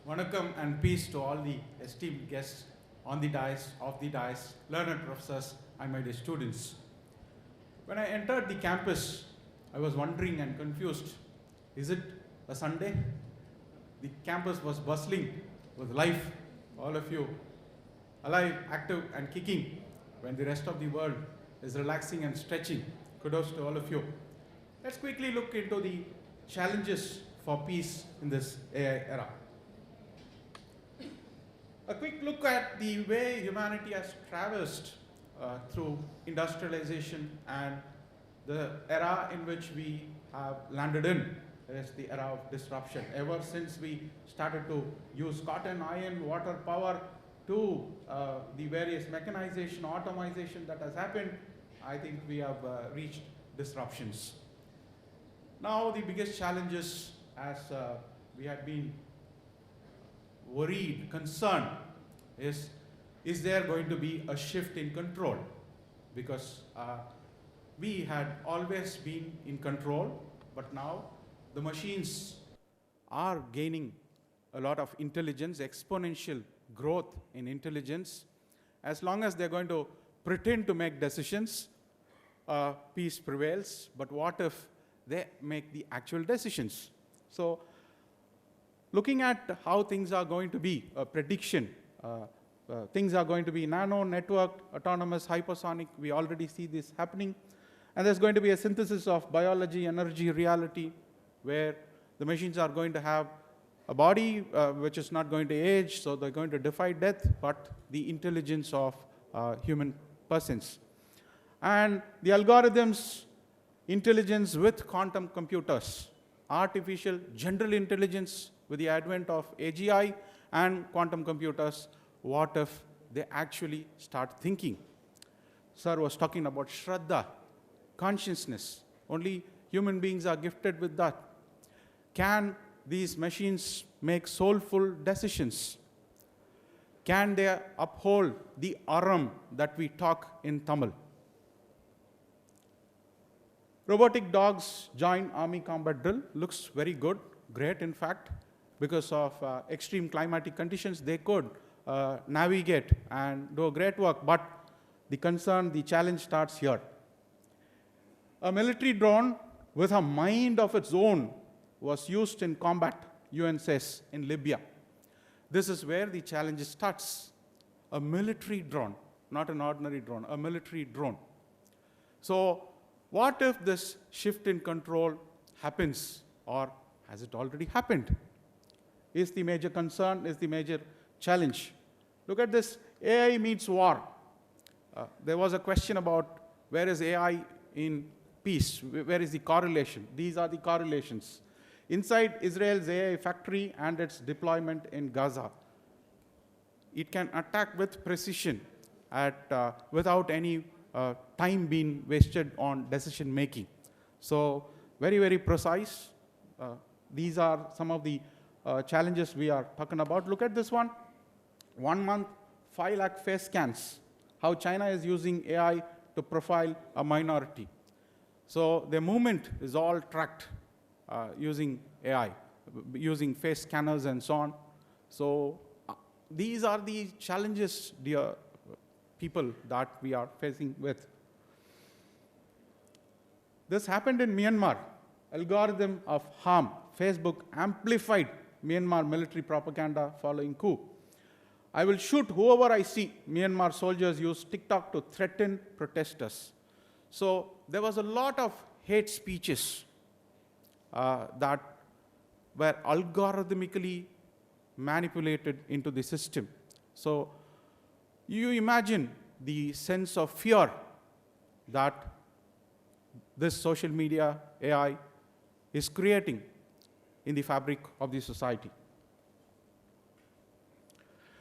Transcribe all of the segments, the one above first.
Vanakkam and peace to all the esteemed guests on the dais, off the dais, learned professors, and my dear students. When I entered the campus, I was wondering and confused. Is it a Sunday? The campus was bustling with life, all of you alive, active, and kicking, when the rest of the world is relaxing and stretching. Kudos to all of you. Let's quickly look into the challenges for peace in this AI era. A quick look at the way humanity has traversed through industrialization and the era in which we have landed in is the era of disruption. Ever since we started to use cotton, iron, water, power to the various mechanization, automation that has happened, I think we have reached disruptions. Now the biggest challenges, as we had been worried, concerned, is there going to be a shift in control? Because we had always been in control, but now the machines are gaining a lot of intelligence, exponential growth in intelligence. As long as they're going to pretend to make decisions, peace prevails. But what if they make the actual decisions? So looking at how things are going to be, a prediction, things are going to be nano, networked, autonomous, hypersonic. We already see this happening. And there's going to be a synthesis of biology, energy, reality, where the machines are going to have a body which is not going to age, so they're going to defy death, but the intelligence of human persons. And the algorithms, intelligence with quantum computers, artificial general intelligence with the advent of AGI and quantum computers. What if they actually start thinking? Sir was talking about Shraddha, consciousness. Only human beings are gifted with that. Can these machines make soulful decisions? Can they uphold the aram that we talk in Tamil? Robotic dogs join army combat drill. Looks very good, great in fact. Because of extreme climatic conditions, they could navigate and do great work. But the concern, the challenge starts here. A military drone with a mind of its own was used in combat, UN says, in Libya. This is where the challenge starts. A military drone, not an ordinary drone, a military drone. So what if this shift in control happens, or has it already happened? Is the major concern, is the major challenge. Look at this, AI meets war. There was a question about where is AI in peace, where is the correlation? These are the correlations. Inside Israel's AI factory and its deployment in Gaza, it can attack with precision without any time being wasted on decision making. So very, very precise. These are some of the challenges we are talking about. Look at this one. 1 month, 5 lakh face scans. How China is using AI to profile a minority. So their movement is all tracked using AI, using face scanners and so on. So these are the challenges, dear people, that we are facing with. This happened in Myanmar. Algorithm of harm. Facebook amplified Myanmar military propaganda following coup. I will shoot whoever I see. Myanmar soldiers used TikTok to threaten protesters. So there was a lot of hate speeches that were algorithmically manipulated into the system. So you imagine the sense of fear that this social media AI is creating in the fabric of the society.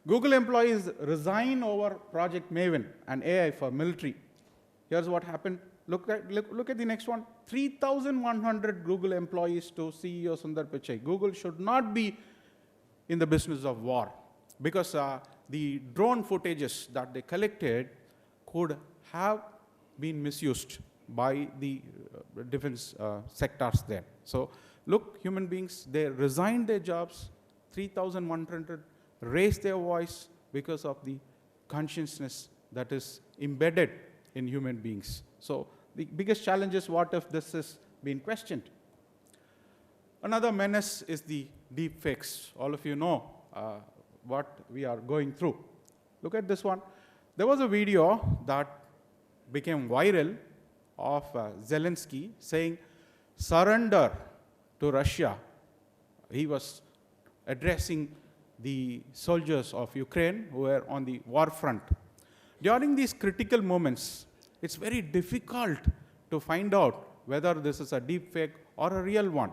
Google employees resign over Project Maven and AI for military. Here's what happened. Look at the next one. 3,100 Google employees to CEO Sundar Pichai. Google should not be in the business of war, because the drone footages that they collected could have been misused by the defense sectors there. So look, human beings, they resigned their jobs. 3,100 raise their voice because of the consciousness that is embedded in human beings. So the biggest challenge is, what if this is being questioned? Another menace is the deep fakes. All of you know what we are going through. Look at this one. There was a video that became viral of Zelensky saying, "Surrender to Russia." He was addressing the soldiers of Ukraine who were on the war front. During these critical moments, it's very difficult to find out whether this is a deep fake or a real one.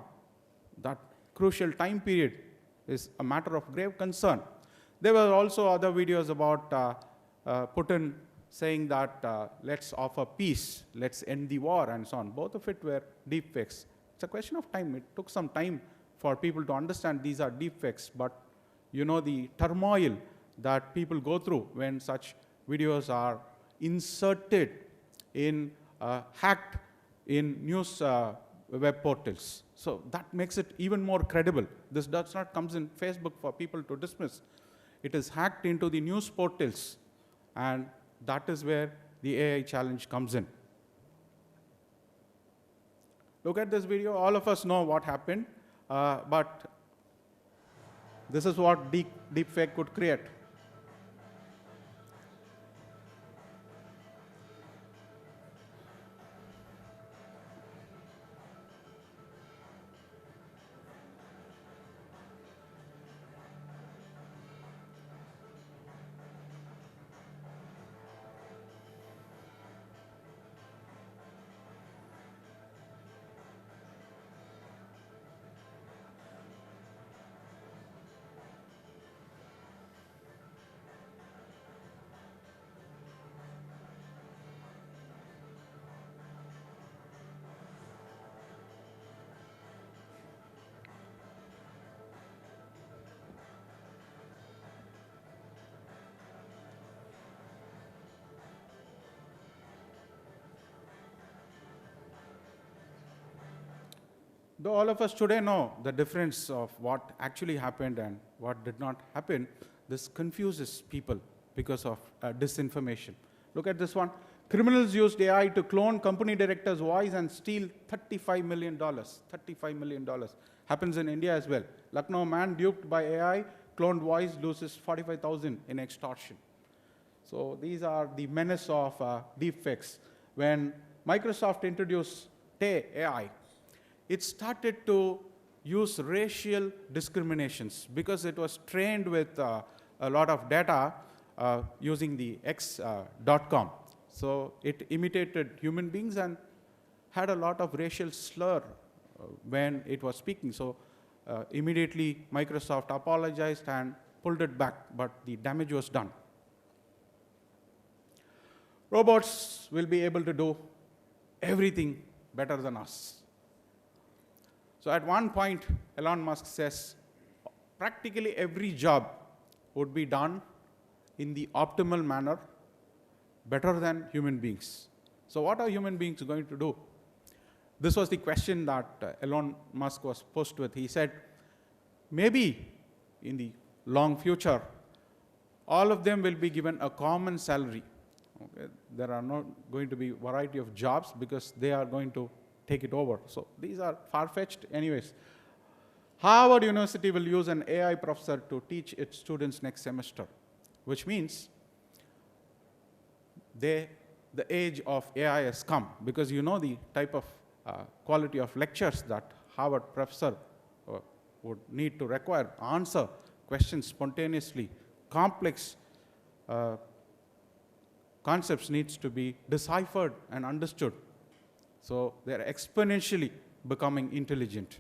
That crucial time period is a matter of grave concern. There were also other videos about Putin saying that let's offer peace, let's end the war, and so on. Both of it were deep fakes. It's a question of time. It took some time for people to understand these are deep fakes, but you know the turmoil that people go through when such videos are inserted in, hacked in news web portals. So that makes it even more credible. This does not come in Facebook for people to dismiss. It is hacked into the news portals, and that is where the AI challenge comes in. Look at this video. All of us know what happened, but this is what deepfake could create. Though all of us today know the difference of what actually happened and what did not happen, this confuses people because of disinformation. Look at this one. Criminals used AI to clone company director's voice and steal $35 million. $35 million. Happens in India as well. Lucknow man duped by AI, cloned voice, loses 45,000 in extortion. So these are the menace of deepfakes. When Microsoft introduced Tay AI, it started to use racial discriminations because it was trained with a lot of data using the X.com. So it imitated human beings and had a lot of racial slur when it was speaking. So immediately Microsoft apologized and pulled it back, but the damage was done. Robots will be able to do everything better than us. So at one point, Elon Musk says, practically every job would be done in the optimal manner, better than human beings. So what are human beings going to do? This was the question that Elon Musk was posed with. He said, maybe in the long future, all of them will be given a common salary. Okay? There are not going to be a variety of jobs because they are going to take it over. So these are far-fetched. Anyways, Harvard University will use an AI professor to teach its students next semester, which means the age of AI has come, because you know the type of quality of lectures that Harvard professor would need to require, answer questions spontaneously, complex concepts needs to be deciphered and understood. So they're exponentially becoming intelligent.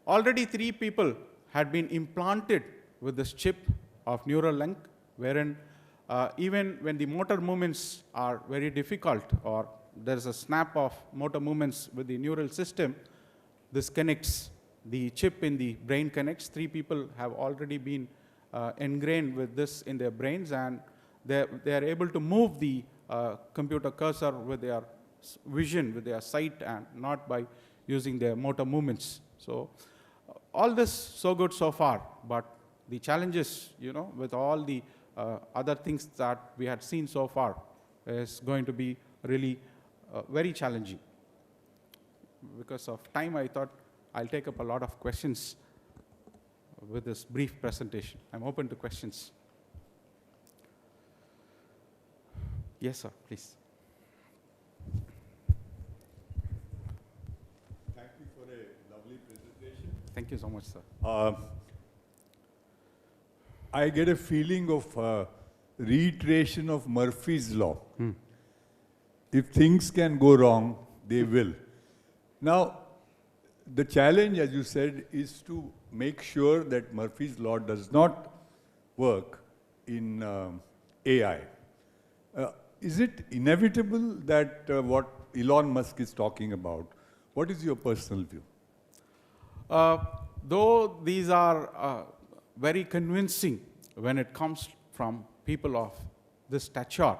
Already 3 people had been implanted with this chip of neural link, wherein even when the motor movements are very difficult, or there's a snap of motor movements with the neural system, this connects, the chip in the brain connects. 3 people have already been ingrained with this in their brains, and they are able to move the computer cursor with their vision, with their sight, and not by using their motor movements. So all this so good so far, but the challenges, with all the other things that we had seen so far is going to be really very challenging. Because of time, I thought I'll take up a lot of questions with this brief presentation. I'm open to questions. Yes, sir, please. Thank you for a lovely presentation. Thank you so much, sir. I get a feeling of reiteration of Murphy's law. If things can go wrong, they will. Now, the challenge, as you said, is to make sure that Murphy's law does not work in AI. Is it inevitable that what Elon Musk is talking about? What is your personal view? Though these are very convincing when it comes from people of this stature,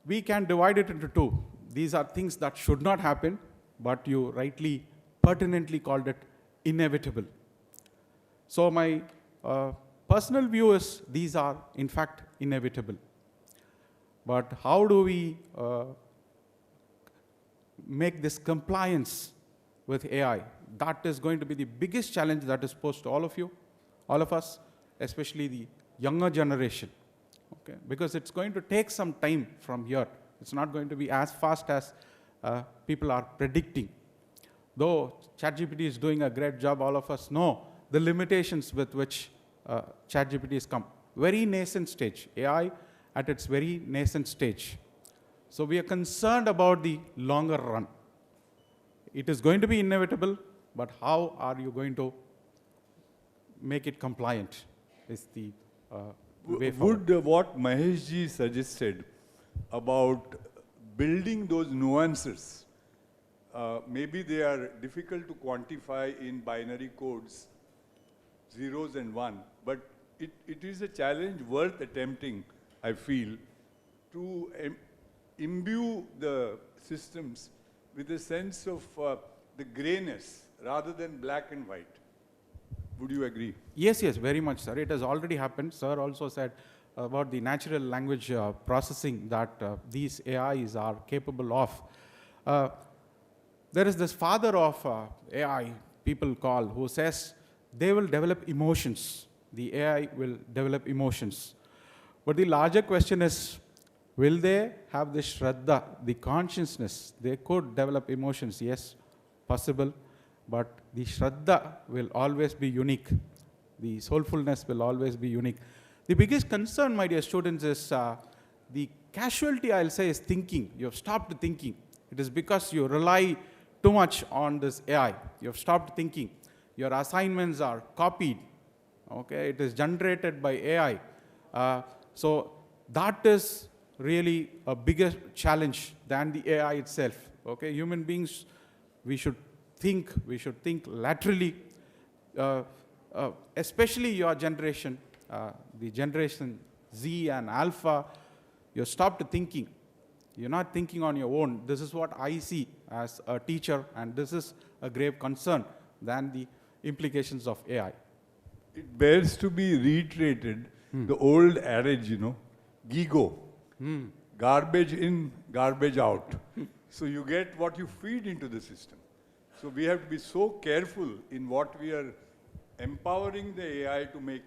we can divide it into two. These are things that should not happen, but you rightly, pertinently called it inevitable. So my personal view is these are, in fact, inevitable. But how do we make this compliance with AI? That is going to be the biggest challenge that is posed to all of you, all of us, especially the younger generation. Okay? Because it's going to take some time from here. It's not going to be as fast as people are predicting. Though ChatGPT is doing a great job, all of us know the limitations with which ChatGPT has come. Very nascent stage. AI at its very nascent stage. So we are concerned about the longer run. It is going to be inevitable, but how are you going to make it compliant is the way forward. Would what Mahesh ji suggested about building those nuances, maybe they are difficult to quantify in binary codes, zeros and one, but it is a challenge worth attempting, I feel, to imbue the systems with a sense of the grayness rather than black and white. Would you agree? Yes, yes, very much, sir. It has already happened. Sir also said about the natural language processing that these AIs are capable of. There is this father of AI, people call, who says they will develop emotions. The AI will develop emotions. But the larger question is, will they have the shraddha, the consciousness? They could develop emotions, yes, possible, but the shraddha will always be unique. The soulfulness will always be unique. The biggest concern, my dear students, is the casualty, I'll say, is thinking. You have stopped thinking. It is because you rely too much on this AI. You have stopped thinking. Your assignments are copied. Okay, it is generated by AI. So that is really a bigger challenge than the AI itself. Okay, human beings, we should think laterally, especially your generation, the generation Z and Alpha. You stopped thinking. You're not thinking on your own. This is what I see as a teacher, and this is a grave concern than the implications of AI. It bears to be reiterated, the old adage, gigo, garbage in, garbage out. So you get what you feed into the system. So we have to be so careful in what we are empowering the AI to make,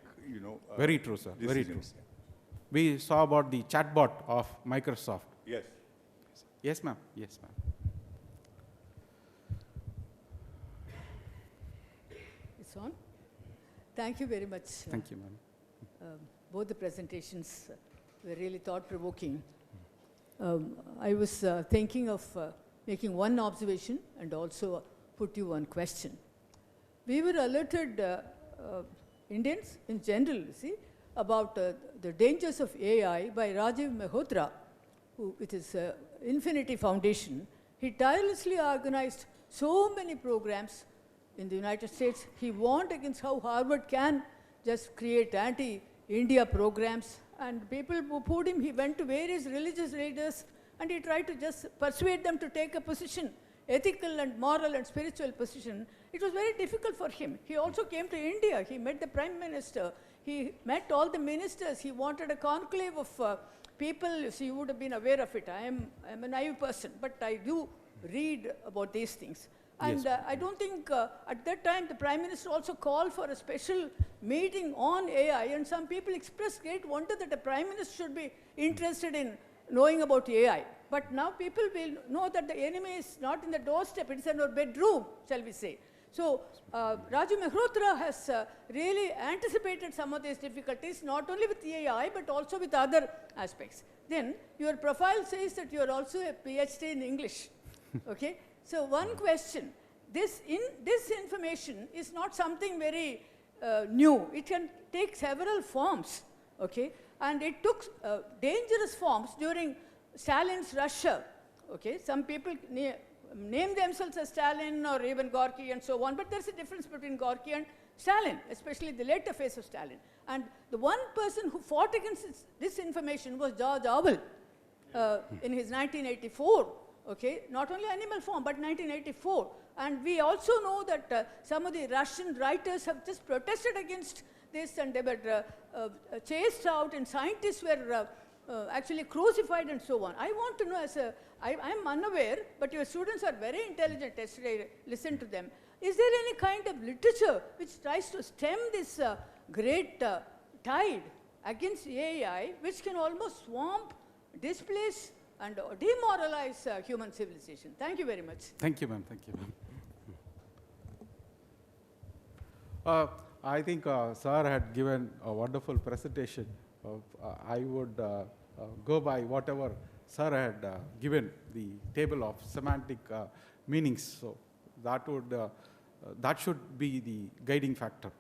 very true, sir. decisions. Very true. We saw about the chatbot of Microsoft. Yes. Yes, ma'am. Yes, ma'am. It's on. Thank you very much. Thank you, ma'am. Both the presentations were really thought-provoking. I was thinking of making one observation and also put you one question. We were alerted, Indians in general, about the dangers of AI by Rajiv Mehrotra, who, with his Infinity Foundation, he tirelessly organized so many programs in the United States. He warned against how Harvard can just create anti-India programs, and people pooed him. He went to various religious leaders and he tried to just persuade them to take a position ethical and moral and spiritual position, it was very difficult for him. He also came to India. He met the Prime Minister. He met all the ministers. He wanted a conclave of people. So you would have been aware of it. I am a naive person, but I do read about these things. And Yes. I don't think at that time the Prime Minister also called for a special meeting on AI, and some people expressed great wonder that the Prime Minister should be interested in knowing about AI. But now people will know that the enemy is not in the doorstep, it's in our bedroom, shall we say. So Raju Mehrotra has really anticipated some of these difficulties, not only with AI, but also with other aspects. Then your profile says that you are also a PhD in English, okay? So one question, this information is not something very new. It can take several forms, okay? And it took dangerous forms during Stalin's Russia, okay? Some people name themselves as Stalin or even Gorky and so on, but there's a difference between Gorky and Stalin, especially the later phase of Stalin. And the one person who fought against this information was George Orwell in his 1984, okay? Not only Animal Farm, but 1984. And we also know that some of the Russian writers have just protested against this, and they were chased out, and scientists were actually crucified and so on. I want to know, I'm unaware, but your students are very intelligent. Yesterday, I listened to them. Is there any kind of literature which tries to stem this great tide against AI, which can almost swamp, displace, and demoralize human civilization? Thank you very much. Thank you, ma'am. Thank you, ma'am. I think sir had given a wonderful presentation. I would go by whatever sir had given, the table of semantic meanings. So that would that should be the guiding factor.